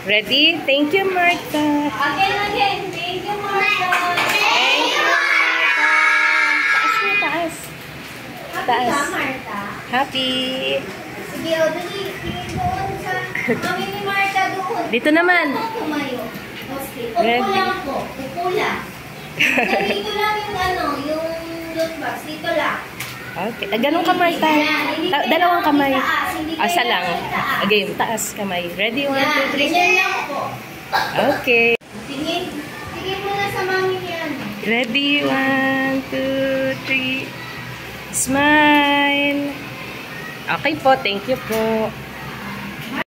Ready? Thank you, Martha. Again. Thank you, Martha. Thank you, Martha. Taas mo, taas. Happy ka, Martha? Happy. Sige, o, dali. Tingin doon sa mami ni Martha doon. Dito naman. Tumayo. Upo lang po. Upo lang. Dito lang yung loot box. Dito lang. Okay. Ganun ka, Martha. Dalawang kamay. Asa lang. Again, taas kamay. Ready? 1, 2, 3. Ganyan lang po. Okay. Tingin mo na sa mami niyan. Ready? 1, 2, 3. Smile. Okay po. Thank you po.